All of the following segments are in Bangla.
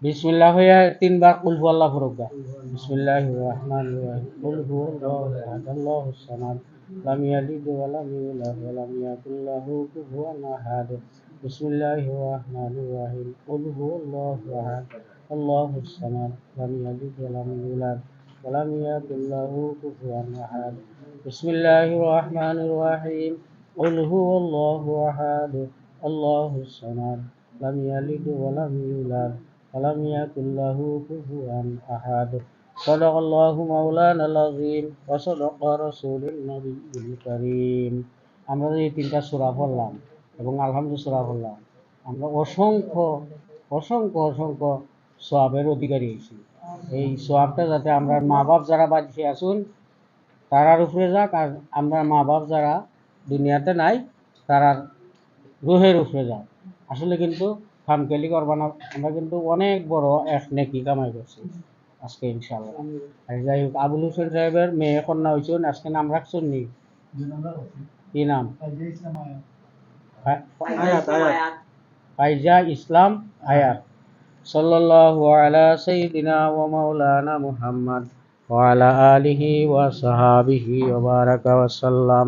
বিসমিল্লাহ হইয়া তিনবার কুল হু আল্লাহ ফরুকা। বিসমিল্লাহির রহমানির রহিম। কুল হু আল্লাহু আহাদ আল্লাহুস সামাদ লাম ইয়ালিদ ওয়া লাম ইউলাদ ওয়া লাম ইয়াকুল লাহু কুফুওয়ান আহাদ। বিসমিল্লাহির রহমানির রহিম। কুল হু আল্লাহু আহাদ আল্লাহুস সামাদ লাম ইয়ালিদ ওয়া লাম ইউলাদ ওয়া লাম ইয়াকুল লাহু কুফুওয়ান আহাদ। বিসমিল্লাহির রহমানির রহিম। কুল হু আল্লাহু আহাদ আল্লাহুস সামাদ লাম ইয়ালিদ ওয়া লাম ইউলাদ ولم يكن له كفوا أحد صدق الله مولانا العظيم وصدق رسول النبي الكريم। আমরা এই তিনটা সূরা পড়লাম এবং আলহামদুলিল্লাহ সূরা পড়লাম, আমরা অসংখ্য অসংখ্য অসংখ্য সওয়াবের অধিকারী হয়েছি। এই সওয়াবটা যাতে আমরা মা বাপ যারা বাঁচিয়ে আসুন তারার উপরে যাক, আর আমরা মা বাপ যারা দুনিয়াতে নাই তারার রুহের উপরে যাক। আসলে কিন্তু খামখেয়ালি করবা না, আমরা কিন্তু অনেক বড় এক নেকি কামাই করছি আজকে ইনশাআল্লাহ। আর যাই হোক, আবুল হোসেন সাহেবের মেয়ে কন্যা হয়েছেন, আজকে নাম রাখছেন নি? কি নাম? ফাইজা ইসলাম আয়াত। সাল্লাল্লাহু আলা সাইয়্যিদিনা ওয়া মাওলানা মুহাম্মদ ওয়া আলা আলিহি ওয়া সাহাবিহি ওয়া বারাকা ওয়া সাল্লাম।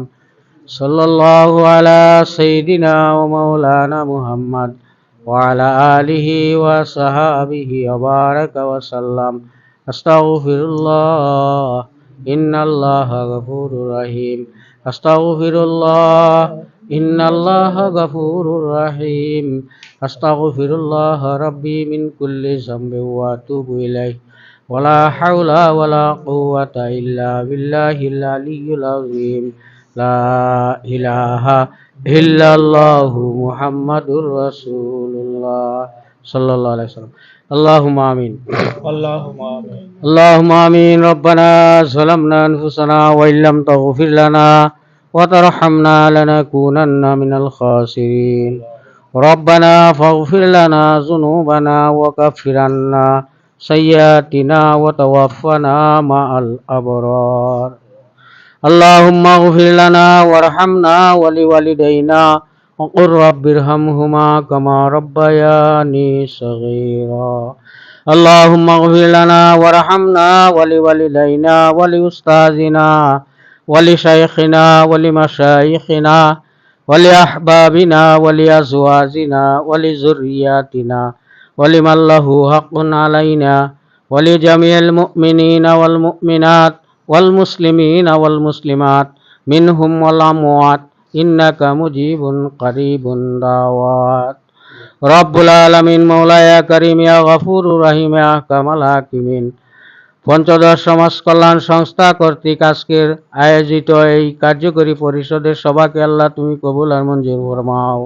সাল্লাল্লাহু আলা সাইয়্যিদিনা ওয়া মাওলানা মুহাম্মদ وعلى آله وصحابه وبارك وسلم أستغفر الله إن الله غفور رحيم أستغفر الله إن الله غفور رحيم أستغفر الله ربي من كل ذنب وأتوب إليه ولا حول ولا قوة إلا بالله العلي العظيم لا إله ইল্লাল্লাহু মুহাম্মাদুর রাসূলুল্লাহ সাল্লাল্লাহু আলাইহি ওয়াসাল্লাম। আল্লাহুম্মা আমিন। আল্লাহুম্মা আমিন। রব্বানা যালামনা আনফুসানা ওয়া ইল্লাম তাগফির লানা ওয়া তারহামনা লানাকুনান্না মিনাল খাসিরিন। রব্বানা ফাগফির লানা যুনুবানা ওয়া কাফির আন্না সাইয়্যাতিনা ওয়া তাওয়াফানা মা'আল আবরার। اللهم اغفر لنا وارحمنا ولوالدينا وقل رب ارحمهما كما ربياني صغيرا. اللهم اغفر لنا وارحمنا ولوالدينا ولأستاذنا ولشيخنا ولمشايخنا ولأحبابنا ولأزواجنا ولذرياتنا ولمن له حق علينا ولجميع المؤمنين والمؤمنات والمسلمين والمسلمات منهم والأموات إنك مجيب قريب دعوات رب العالمين مولا يا كريم يا غفور رحيم يا أحكم الحاكمين। পঞ্চদশ সমাজ কল্যাণ সংস্থা কর্তৃক আজকের আয়োজিত এই কার্যকরী পরিষদের সভাকে আল্লাহ তুমি কবুল আর মঞ্জুর ফরমাও।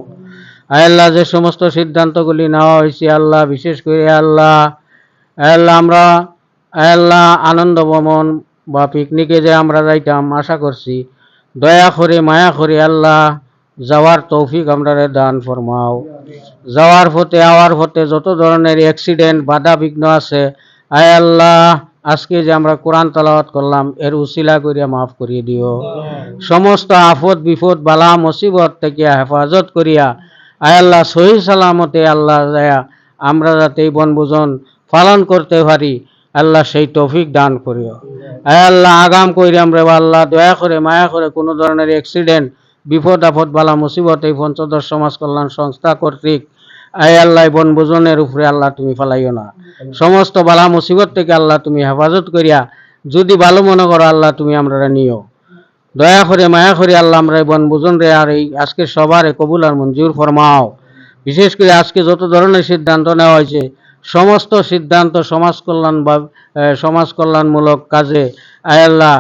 আল্লাহ যে সমস্ত সিদ্ধান্তগুলি নেওয়া হয়েছে আল্লাহ, বিশেষ করে আল্লাহ আমরা আল্লাহ আনন্দ ভ্রমণ বা পিকনিকে যে আমরা যাইতাম আশা করছি, দয়া করে মায়া করে আল্লাহ যাওয়ার তৌফিক আমরা দান ফরমাও। যাওয়ার পথে আওয়ার পথে যত ধরনের অ্যাক্সিডেন্ট বাধা বিঘ্ন আছে আয় আল্লাহ আজকে যে আমরা কোরআন তেলাওয়াত করলাম এর উসিলা করিয়া মাফ করিয়ে দিও। সমস্ত আফত বিপদ বালা মুসিবত থেকে হেফাজত করিয়া আয় আল্লাহ সহি সালামতে আল্লাহ দয়া আমরা যাতে এই বনভোজন পালন করতে পারি আল্লাহ সেই তৌফিক দান করিও। আয় আল্লাহ আগাম কইরে আমরা আল্লাহ দয়া করে মায়া করে কোনো ধরনের অ্যাক্সিডেন্ট বিপদ আপদ বালা মুসিবত এই পঞ্চদশ সমাজ কল্যাণ সংস্থা কর্তৃক আয় আল্লাহ বনভোজনের উপরে আল্লাহ তুমি ফেলাইও না। সমস্ত বালা মুসিবত থেকে আল্লাহ তুমি হেফাজত করিয়া যদি ভালো মনে করো আল্লাহ তুমি আমরা নিও। দয়া করে মায়া করে আল্লাহ আমরা বনভোজন রে আর এই আজকে সবার কবুল আর মঞ্জুর ফরমাও। বিশেষ করে আজকে যত ধরনের সিদ্ধান্ত নেওয়া হয়েছে সমস্ত সিদ্ধান্ত সমাজ কল্যাণমূলক কাজে আয় আল্লাহ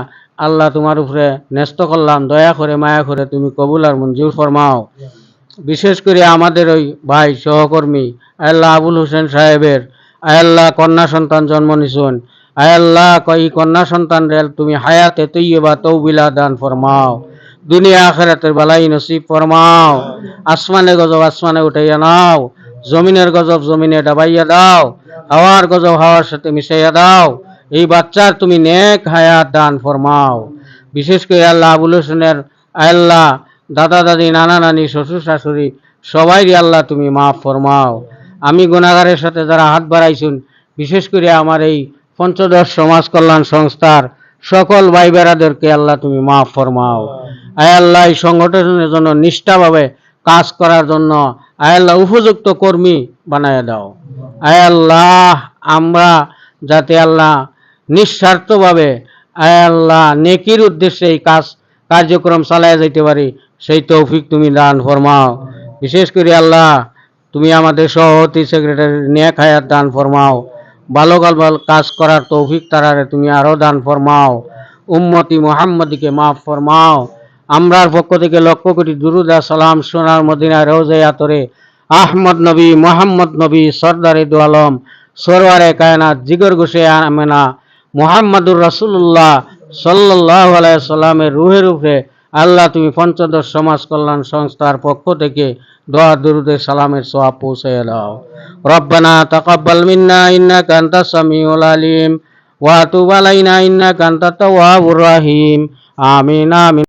আল্লাহ তোমার উপরে ন্যস্ত করলাম, দয়া করে মায়া করে তুমি কবুল আর মঞ্জুর ফরমাও। বিশেষ করে আমাদের ওই ভাই সহকর্মী আল্লাহ আবুল হোসেন সাহেবের আল্লাহ কন্যা সন্তান জন্ম নিছুন, আল্লাহ এই কন্যা সন্তান রে তুমি হায়াতে তৈয়বা তৌবিলা দান ফরমাও, দুনিয়া আখিরাতের বালাই নসিব ফরমাও। আসমানে গজব আসমানে উঠাইয়া নাও, জমিনের গজব জমিনে ডাবাইয়া দাও, হাওয়ার গজব হাওয়ার সাথে মিশাইয়া দাও। এই বাচ্চার তুমি নেক হায়াত দান ফরমাও। বিশেষ করে আল্লাহ আবুল হোসেনের আল্লাহ দাদা দাদি নানা নানি শ্বশুর শাশুড়ি সবাই আল্লাহ তুমি মাফ ফরমাও। আমি গুনাহগারের সাথে যারা হাত বাড়াইছুন, বিশেষ করে আমার এই পঞ্চদশ সমাজ কল্যাণ সংস্থার সকল ভাই বেড়াদেরকে আল্লাহ তুমি মাফ ফরমাও। আয় আল্লাহ, এই সংগঠনের জন্য নিষ্ঠাভাবে কাজ করার জন্য আয় আল্লাহ উপযুক্ত কর্মী বানায় দাও। আয় আল্লাহ, আমরা যাতে আল্লাহ নিঃস্বার্থভাবে আয় আল্লাহ নেকির উদ্দেশ্যে এই কার্যক্রম চালায় যাইতে পারি, সেই তৌফিক তুমি দান ফরমাও। বিশেষ করে আল্লাহ, তুমি আমাদের সভাপতি সেক্রেটারি নেক হায়াত দান ফরমাও। ভালো কাজ করার তৌফিক তারারে তুমি আরো দান ফরমাও। উম্মতি মুহাম্মদীকে মাফ ফরমাও। আমরার পক্ষ থেকে লক্ষ কোটি দুরুদ আর সালাম সোনার মদিনায় রওজায়ে আতরে আহমদ নবী, মোহাম্মদ নবী, সরদারে দু আলম, সরওয়ারে কায়নাত, জিগর গোশে আমেনা মুহাম্মাদুর রাসূলুল্লাহ সাল্লাল্লাহু আলাইহি সাল্লামের রূহের উপরে আল্লাহ তুমি পঞ্চদশ সমাজ কল্যাণ সংস্থার পক্ষ থেকে দোয়া দুরুদে সালামের সওয়াব পৌঁছায় দাও। রব্বানা তাকাব্বাল মিন্না ইন্নাকা আনতাস সামিউল আলিম ওয়া তুব আলাইনা ইন্নাকা আনতাত তাওয়াবুর রহিম। আমিন আমিন।